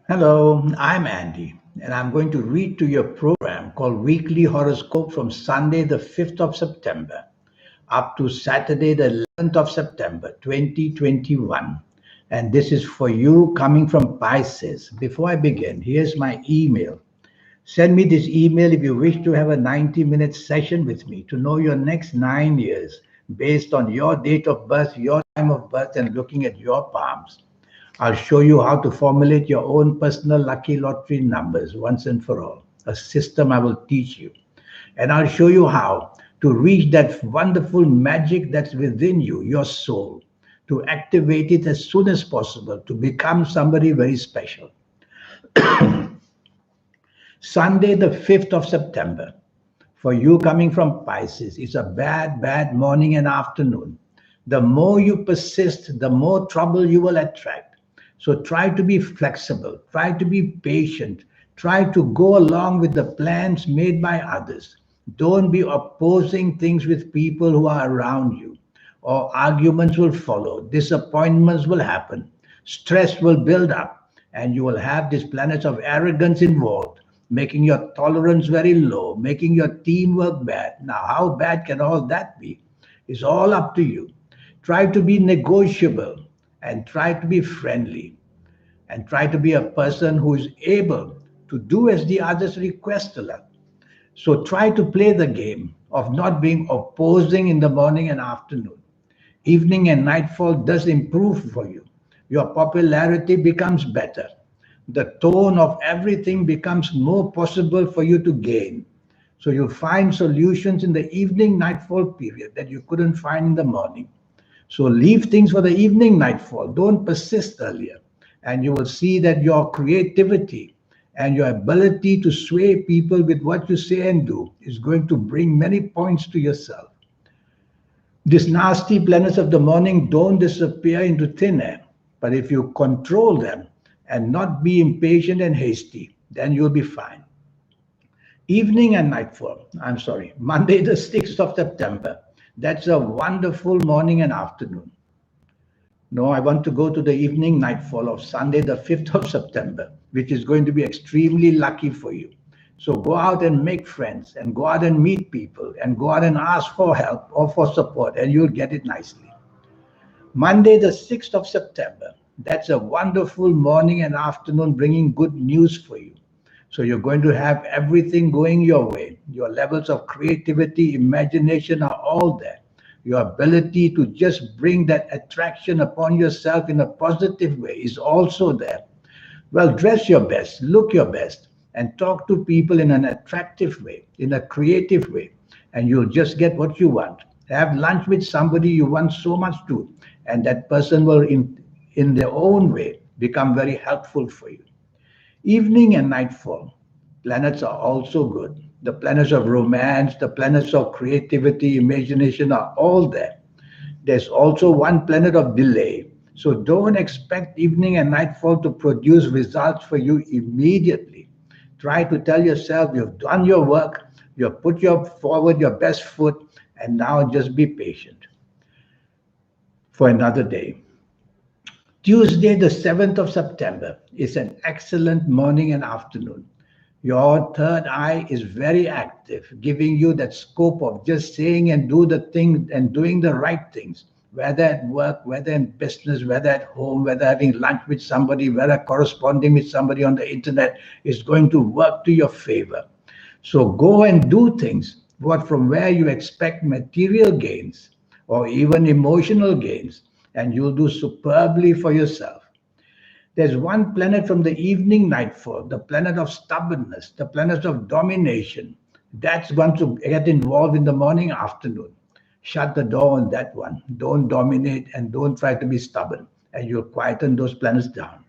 Hello, I'm Andy, and I'm going to read to your program called Weekly Horoscope from Sunday, the 5th of September, up to Saturday, the 11th of September, 2021. And this is for you coming from Pisces. Before I begin, here's my email. Send me this email if you wish to have a 90-minute session with me to know your next 9 years based on your date of birth, your time of birth, and looking at your palms. I'll show you how to formulate your own personal lucky lottery numbers once and for all. A system I will teach you. And I'll show you how to reach that wonderful magic that's within you, your soul, to activate it as soon as possible, to become somebody very special. Sunday, the 5th of September, for you coming from Pisces, it's a bad, bad morning and afternoon. The more you persist, the more trouble you will attract. So try to be flexible, try to be patient, try to go along with the plans made by others. Don't be opposing things with people who are around you, or arguments will follow, disappointments will happen, stress will build up, and you will have these planets of arrogance involved, making your tolerance very low, making your teamwork bad. Now, how bad can all that be? It's all up to you. Try to be negotiable and try to be friendly and try to be a person who is able to do as the others request a lot. So try to play the game of not being opposing in the morning and afternoon. Evening and nightfall does improve for you. Your popularity becomes better. The tone of everything becomes more possible for you to gain. So you find solutions in the evening nightfall period that you couldn't find in the morning. So leave things for the evening nightfall. Don't persist earlier. And you will see that your creativity and your ability to sway people with what you say and do is going to bring many points to yourself. These nasty planets of the morning don't disappear into thin air, but if you control them and not be impatient and hasty, then you'll be fine. Evening and nightfall, I'm sorry, Monday the 6th of September. That's a wonderful morning and afternoon. No, I want to go to the evening nightfall of Sunday, the 5th of September, which is going to be extremely lucky for you. So go out and make friends and go out and meet people and go out and ask for help or for support, and you'll get it nicely. Monday, the 6th of September, that's a wonderful morning and afternoon bringing good news for you. So you're going to have everything going your way. Your levels of creativity, imagination are all there. Your ability to just bring that attraction upon yourself in a positive way is also there. Well, dress your best, look your best, and talk to people in an attractive way, in a creative way, and you'll just get what you want. Have lunch with somebody you want so much to, and that person will, in their own way, become very helpful for you. Evening and nightfall planets are also good. The planets of romance, the planets of creativity, imagination are all there. There's also one planet of delay. So don't expect evening and nightfall to produce results for you immediately. Try to tell yourself you've done your work, you've put forward your best foot, and now just be patient for another day. Tuesday, the 7th of September, is an excellent morning and afternoon. Your third eye is very active, giving you that scope of just saying and do the thing and doing the right things, whether at work, whether in business, whether at home, whether having lunch with somebody, whether corresponding with somebody on the internet is going to work to your favor. So go and do things what from where you expect material gains or even emotional gains, and you'll do superbly for yourself. There's one planet from the evening nightfall, the planet of stubbornness, the planet of domination. That's going to get involved in the morning, afternoon. Shut the door on that one. Don't dominate and don't try to be stubborn, and you'll quieten those planets down.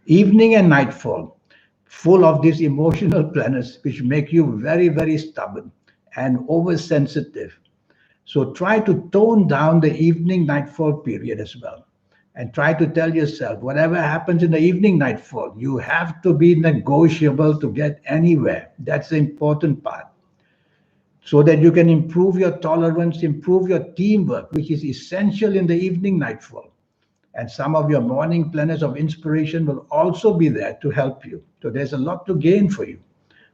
Evening and nightfall, full of these emotional planets which make you very, very stubborn and oversensitive. So try to tone down the evening nightfall period as well. And try to tell yourself whatever happens in the evening nightfall, you have to be negotiable to get anywhere. That's the important part. So that you can improve your tolerance, improve your teamwork, which is essential in the evening nightfall. And some of your morning planets of inspiration will also be there to help you. So there's a lot to gain for you,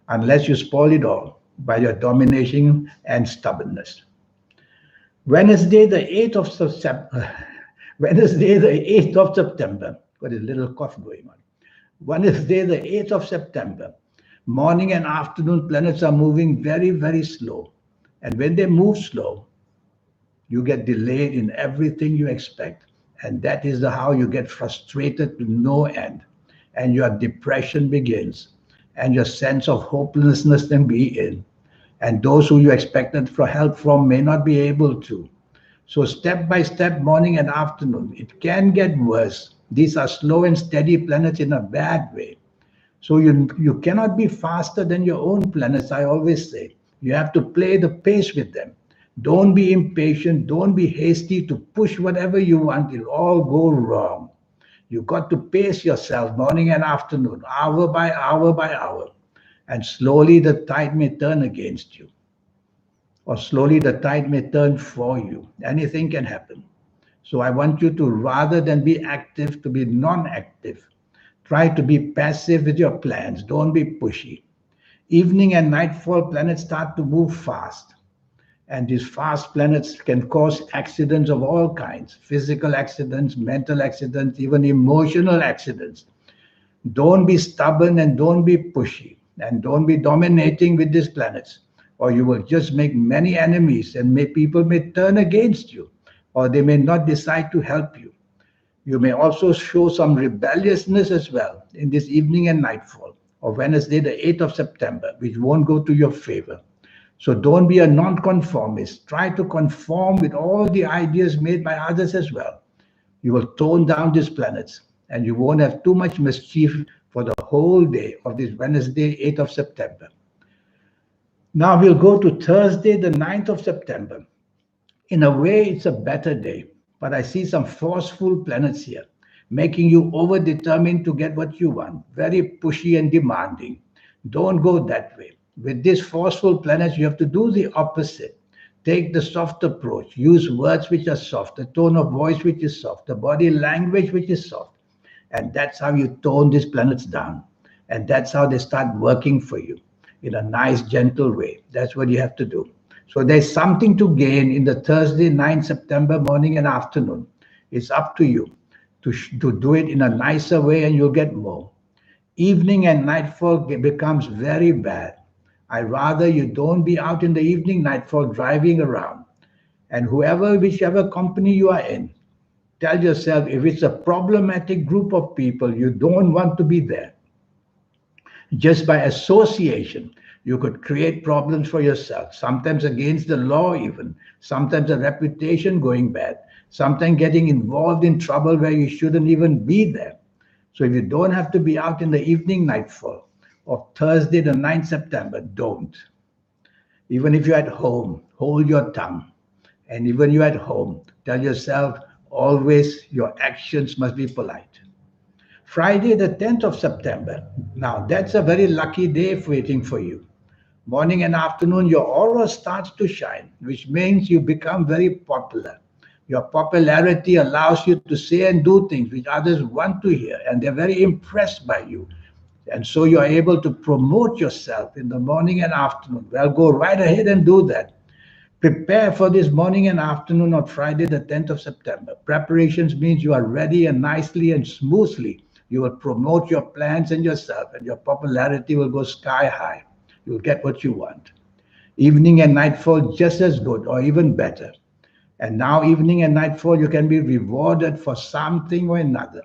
unless you spoil it all by your domination and stubbornness. Wednesday, the 8th of September. Wednesday, the 8th of September. Got a little cough going on. Wednesday, the 8th of September. Morning and afternoon planets are moving very, very slow. And when they move slow, you get delayed in everything you expect. And that is how you get frustrated to no end. And your depression begins. And your sense of hopelessness can be in. And those who you expected for help from may not be able to. So step by step, morning and afternoon, it can get worse. These are slow and steady planets in a bad way. So you cannot be faster than your own planets, I always say. You have to play the pace with them. Don't be impatient. Don't be hasty to push whatever you want. It'll all go wrong. You got to pace yourself morning and afternoon, hour by hour by hour. And slowly the tide may turn against you. Or slowly the tide may turn for you. Anything can happen. So I want you to, rather than be active, to be non-active. Try to be passive with your plans. Don't be pushy. Evening and nightfall planets start to move fast. And these fast planets can cause accidents of all kinds. Physical accidents, mental accidents, even emotional accidents. Don't be stubborn and don't be pushy. And don't be dominating with these planets. Or you will just make many enemies and people may turn against you. Or they may not decide to help you. You may also show some rebelliousness as well in this evening and nightfall, or Wednesday, the 8th of September, which won't go to your favor. So don't be a nonconformist. Try to conform with all the ideas made by others as well. You will tone down these planets, and you won't have too much mischief for the whole day of this Wednesday, 8th of September. Now we'll go to Thursday, the 9th of September. In a way, it's a better day. But I see some forceful planets here, making you over-determined to get what you want, very pushy and demanding. Don't go that way. With these forceful planets, you have to do the opposite. Take the soft approach. Use words which are soft, a tone of voice which is soft, a body language which is soft. And that's how you tone these planets down. And that's how they start working for you in a nice, gentle way. That's what you have to do. So there's something to gain in the Thursday, 9 September morning and afternoon. It's up to you to do it in a nicer way and you'll get more. Evening and nightfall becomes very bad. I rather you don't be out in the evening, nightfall, driving around. And whichever company you are in, tell yourself if it's a problematic group of people, you don't want to be there. Just by association, you could create problems for yourself, sometimes against the law even, sometimes a reputation going bad, sometimes getting involved in trouble where you shouldn't even be there. So if you don't have to be out in the evening, nightfall, or Thursday, the 9th September, don't. Even if you're at home, hold your tongue. And even you're at home, tell yourself, always your actions must be polite. Friday, the 10th of September. Now, that's a very lucky day waiting for you. Morning and afternoon, your aura starts to shine, which means you become very popular. Your popularity allows you to say and do things which others want to hear, and they're very impressed by you. And so you're able to promote yourself in the morning and afternoon. Well, go right ahead and do that. Prepare for this morning and afternoon on Friday, the 10th of September. Preparations means you are ready and nicely and smoothly. You will promote your plans and yourself, and your popularity will go sky high. You'll get what you want. Evening and nightfall, just as good or even better. And now evening and nightfall, you can be rewarded for something or another.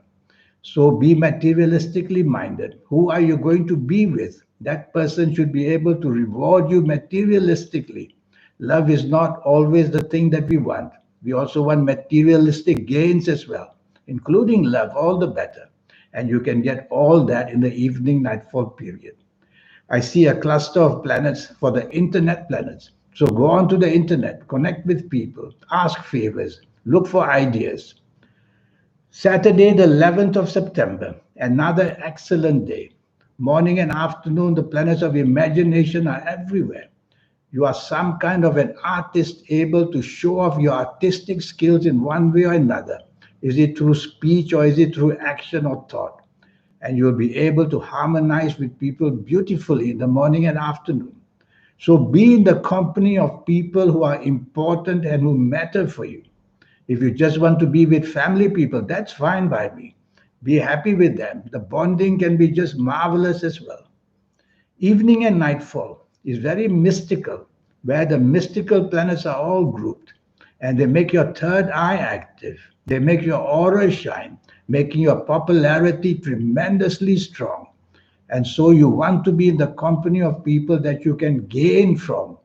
So be materialistically minded. Who are you going to be with? That person should be able to reward you materialistically. Love is not always the thing that we want. We also want materialistic gains as well, including love, all the better. And you can get all that in the evening nightfall period. I see a cluster of planets for the internet planets. So go on to the internet, connect with people, ask favors, look for ideas. Saturday, the 11th of September, another excellent day. Morning and afternoon, the planets of imagination are everywhere. You are some kind of an artist able to show off your artistic skills in one way or another. Is it through speech or is it through action or thought? And you'll be able to harmonize with people beautifully in the morning and afternoon. So be in the company of people who are important and who matter for you. If you just want to be with family people, that's fine by me. Be happy with them. The bonding can be just marvelous as well. Evening and nightfall is very mystical, where the mystical planets are all grouped and they make your third eye active. They make your aura shine, making your popularity tremendously strong. And so you want to be in the company of people that you can gain from.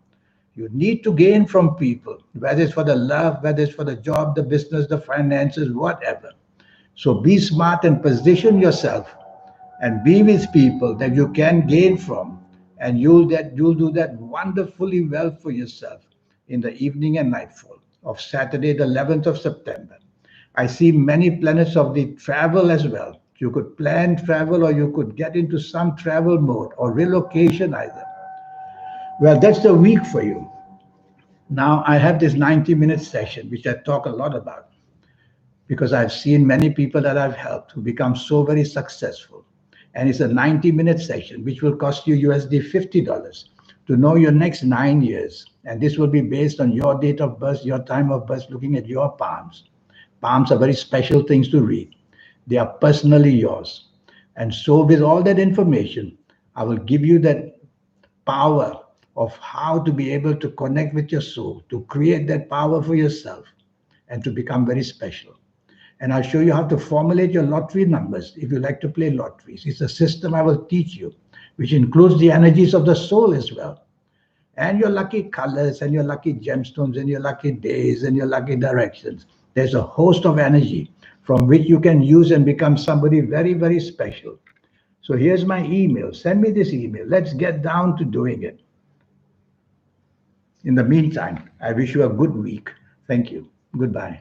You need to gain from people, whether it's for the love, whether it's for the job, the business, the finances, whatever. So be smart and position yourself and be with people that you can gain from, and you'll do that wonderfully well for yourself in the evening and nightfall of Saturday, the 11th of September. I see many planets of the travel as well. You could plan travel or you could get into some travel mode or relocation either. Well, that's the week for you. Now I have this 90-minute session which I talk a lot about because I've seen many people that I've helped who become so very successful. And it's a 90-minute session, which will cost you USD $50 to know your next 9 years. And this will be based on your date of birth, your time of birth, looking at your palms. Palms are very special things to read. They are personally yours. And so, with all that information, I will give you that power of how to be able to connect with your soul, to create that power for yourself, and to become very special. And I'll show you how to formulate your lottery numbers if you like to play lotteries. It's a system I will teach you, which includes the energies of the soul as well, and your lucky colors, and your lucky gemstones, and your lucky days, and your lucky directions. There's a host of energy from which you can use and become somebody very, very special. So here's my email. Send me this email. Let's get down to doing it. In the meantime, I wish you a good week. Thank you. Goodbye.